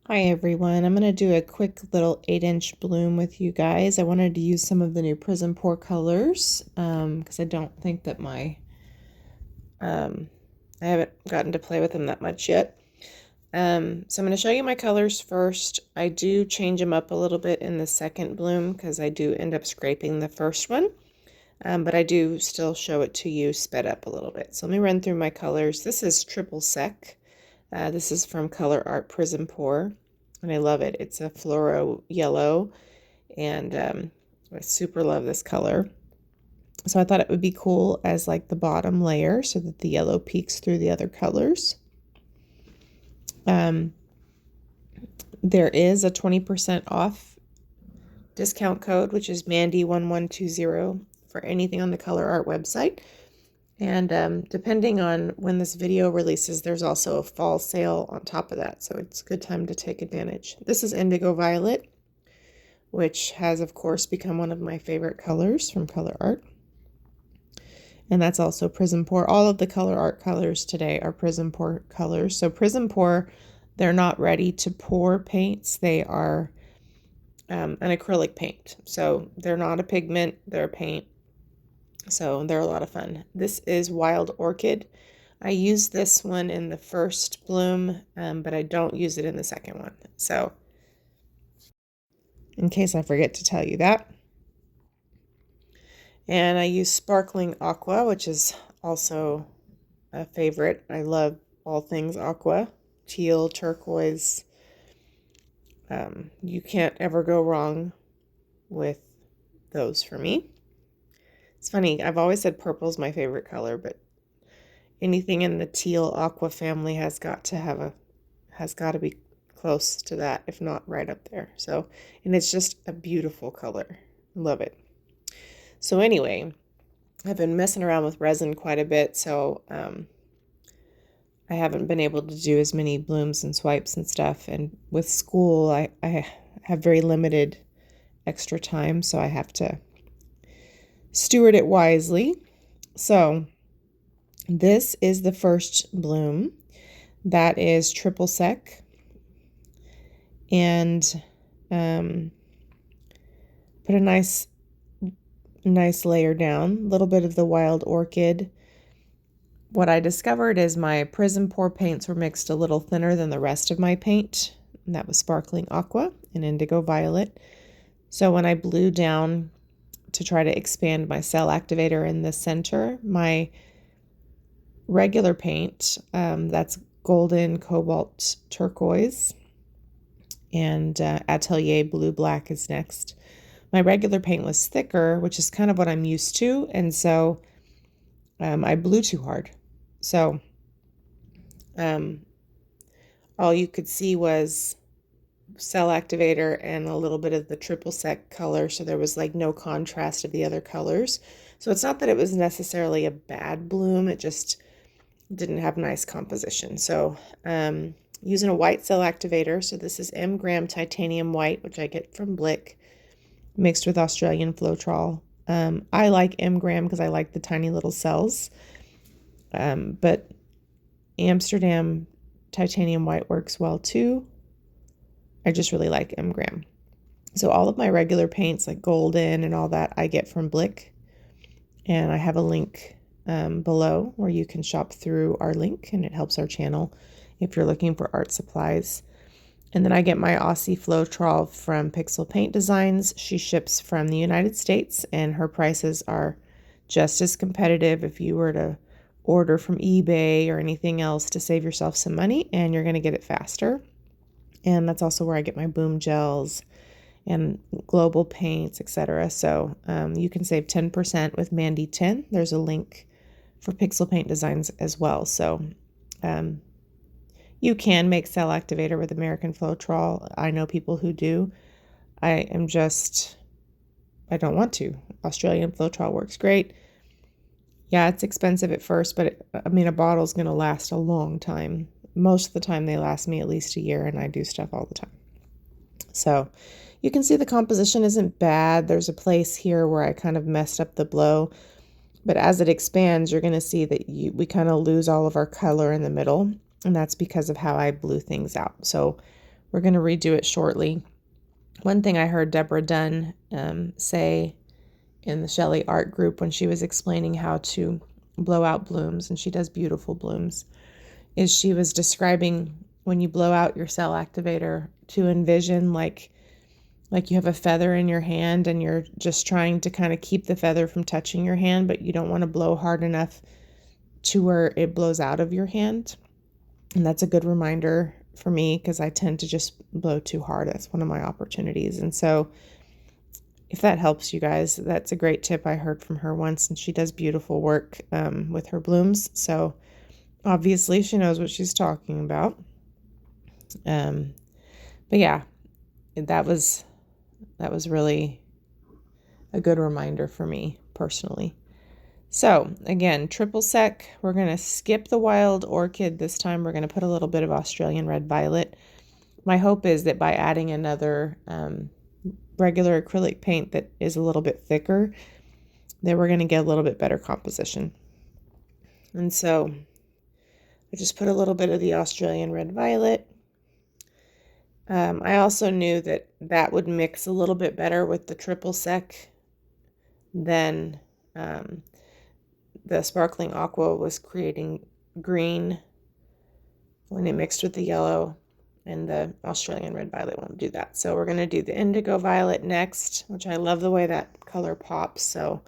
Hi everyone, I'm going to do a quick little 8-inch bloom with you guys. I wanted to use some of the new PrizmPour colors because I don't think that I haven't gotten to play with them that much yet. So I'm going to show you my colors first. I do change them up a little bit in the second bloom because I do end up scraping the first one. But I do still show it to you sped up a little bit. So let me run through my colors. This is Triple Sec. This is from Colourarte PrizmPour, and I love it. It's a fluoro yellow, and I super love this color. So I thought it would be cool as like the bottom layer so that the yellow peeks through the other colors. There is a 20% off discount code, which is Mandy1120 for anything on the Colourarte website. And depending on when this video releases, there's also a fall sale on top of that, so it's a good time to take advantage. This is Indigo Violet, which has, of course, become one of my favorite colors from Colourarte. And that's also PrizmPour. All of the Colourarte colors today are PrizmPour colors. So PrizmPour, they're not ready to pour paints. They are an acrylic paint. So they're not a pigment, they're a paint. So they're a lot of fun. This is Wild Orchid. I use this one in the first bloom, but I don't use it in the second one. So in case I forget to tell you that. And I use Sparkling Aqua, which is also a favorite. I love all things aqua, teal, turquoise. You can't ever go wrong with those for me. It's funny, I've always said purple is my favorite color, but anything in the teal aqua family has got to be close to that, if not right up there. So, and it's just a beautiful color. Love it. So anyway, I've been messing around with resin quite a bit, so I haven't been able to do as many blooms and swipes and stuff. And with school, I have very limited extra time, so I have to steward it wisely. So this is the first bloom. That is Triple Sec. And put a nice layer down. A little bit of the Wild Orchid. What I discovered is my PrizmPour paints were mixed a little thinner than the rest of my paint. And that was Sparkling Aqua and Indigo Violet. So when I blew down to try to expand my Cell Activator in the center, my regular paint, that's Golden, Cobalt, Turquoise, and Atelier Blue Black is next. My regular paint was thicker, which is kind of what I'm used to, and so I blew too hard. So all you could see was Cell Activator and a little bit of the Triple Sec color, so there was like no contrast of the other colors. So it's not that it was necessarily a bad bloom, it just didn't have nice composition. So using a white Cell Activator, so this is M-gram titanium white, which I get from Blick, mixed with Australian Floetrol. I like M-gram because I like the tiny little cells, but Amsterdam titanium white works well too. I just really like M-gram. So all of my regular paints like Golden and all that I get from Blick, and I have a link below where you can shop through our link, and it helps our channel if you're looking for art supplies. And then I get my Aussie Floetrol from Pixel Paint Designs. She ships from the United States, and her prices are just as competitive if you were to order from eBay or anything else to save yourself some money, and you're going to get it faster. And that's also where I get my Boom Gels and global paints, etc. So you can save 10% with Mandy10. There's a link for Pixel Paint Designs as well. So you can make Cell Activator with American Floetrol. I know people who do. I don't want to. Australian Floetrol works great. Yeah, it's expensive at first, but a bottle's going to last a long time. Most of the time they last me at least a year, and I do stuff all the time. So you can see the composition isn't bad. There's a place here where I kind of messed up the blow, but as it expands, you're going to see that we kind of lose all of our color in the middle, and that's because of how I blew things out. So we're going to redo it shortly. One thing I heard Deborah Dunn say in the Sheleeart group when she was explaining how to blow out blooms, and she does beautiful blooms, is she was describing when you blow out your cell activator to envision like you have a feather in your hand and you're just trying to kind of keep the feather from touching your hand, but you don't want to blow hard enough to where it blows out of your hand. And that's a good reminder for me because I tend to just blow too hard. That's one of my opportunities. And so if that helps you guys, that's a great tip I heard from her once, and she does beautiful work with her blooms. So obviously she knows what she's talking about. But yeah, that was really a good reminder for me personally. So again, triple sec, we're going to skip the wild orchid this time. We're going to put a little bit of Australian red violet. My hope is that by adding another regular acrylic paint that is a little bit thicker, that we're going to get a little bit better composition. And so I just put a little bit of the Australian red violet. I also knew that that would mix a little bit better with the triple sec than the sparkling aqua was creating green when it mixed with the yellow, and the Australian red violet won't do that. So we're going to do the indigo violet next, which I love the way that color pops, so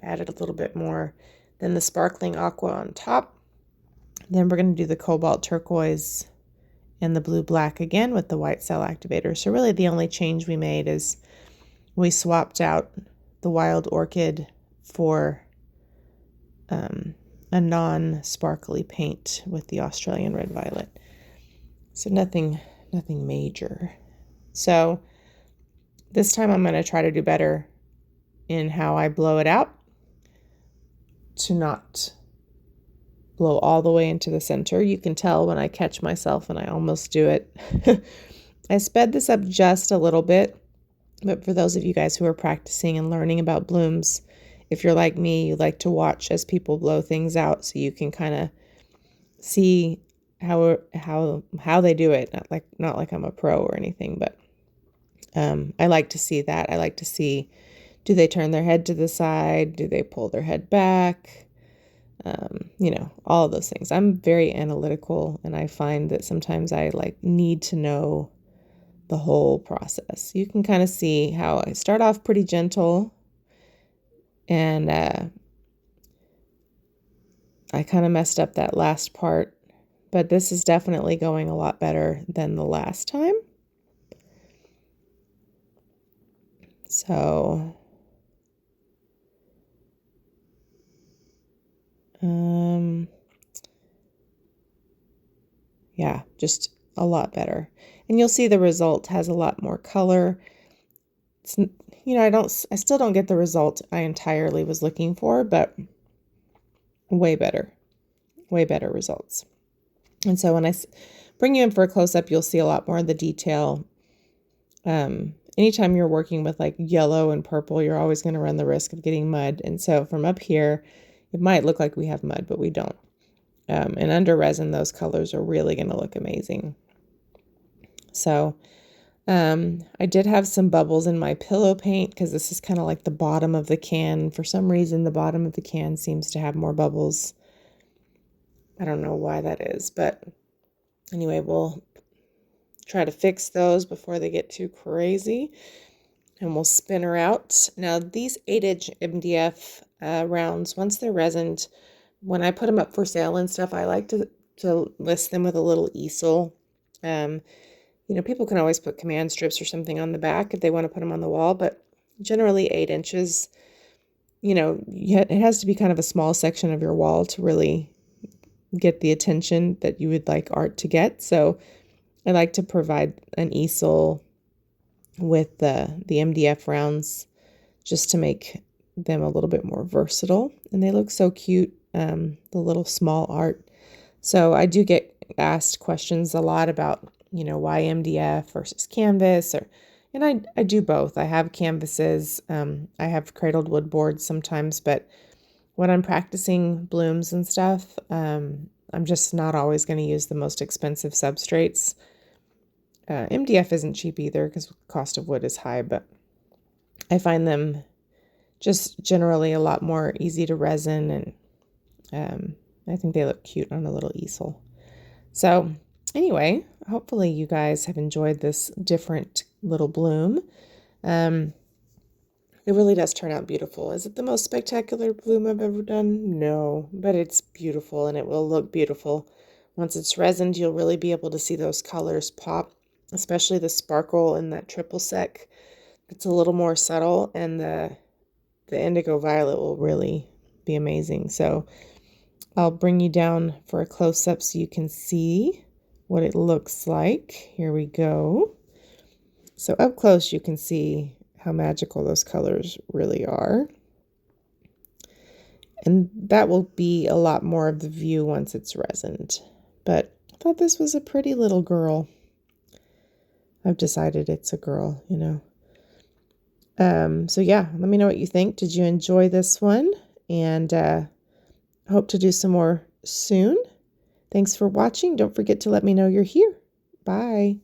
I added a little bit more. Then the sparkling aqua on top. Then we're going to do the cobalt turquoise and the blue black again with the white cell activator. So really the only change we made is we swapped out the wild orchid for a non-sparkly paint with the Australian red violet. So nothing major. So this time I'm going to try to do better in how I blow it out, to not blow all the way into the center. You can tell when I catch myself and I almost do it. I sped this up just a little bit, but for those of you guys who are practicing and learning about blooms, if you're like me, you like to watch as people blow things out so you can kind of see how they do it. Not like I'm a pro or anything, but I like to see that. I like to see, do they turn their head to the side? Do they pull their head back? All of those things. I'm very analytical, and I find that sometimes I need to know the whole process. You can kind of see how I start off pretty gentle, and I kind of messed up that last part, but this is definitely going a lot better than the last time. So yeah, just a lot better. And you'll see the result has a lot more color. It's, I still don't get the result I entirely was looking for, but way better results. And so when I bring you in for a close-up, you'll see a lot more of the detail. Anytime you're working with like yellow and purple, you're always going to run the risk of getting mud. And so from up here, it might look like we have mud, but we don't. And under resin, those colors are really going to look amazing. So I did have some bubbles in my pillow paint because this is kind of like the bottom of the can. For some reason, the bottom of the can seems to have more bubbles. I don't know why that is, but anyway, we'll try to fix those before they get too crazy, and we'll spin her out. Now, these 8-inch MDF rounds, once they're resined, when I put them up for sale and stuff, I like to list them with a little easel. People can always put command strips or something on the back if they want to put them on the wall, but generally 8 inches, it has to be kind of a small section of your wall to really get the attention that you would like art to get. So I like to provide an easel with the MDF rounds just to make them a little bit more versatile, and they look so cute, the little small art. So I do get asked questions a lot about, why MDF versus canvas, and I do both. I have canvases, I have cradled wood boards sometimes, but when I'm practicing blooms and stuff, I'm just not always going to use the most expensive substrates. MDF isn't cheap either because the cost of wood is high, but I find them just generally a lot more easy to resin, and I think they look cute on a little easel. So anyway, hopefully you guys have enjoyed this different little bloom. It really does turn out beautiful. Is it the most spectacular bloom I've ever done? No, but it's beautiful and it will look beautiful. Once it's resined, you'll really be able to see those colors pop, especially the sparkle in that triple sec. It's a little more subtle, and the indigo violet will really be amazing. So I'll bring you down for a close-up so you can see what it looks like. Here we go. So up close you can see how magical those colors really are. And that will be a lot more of the view once it's resined. But I thought this was a pretty little girl. I've decided it's a girl, you know. So yeah, let me know what you think. Did you enjoy this one? And hope to do some more soon. Thanks for watching. Don't forget to let me know you're here. Bye.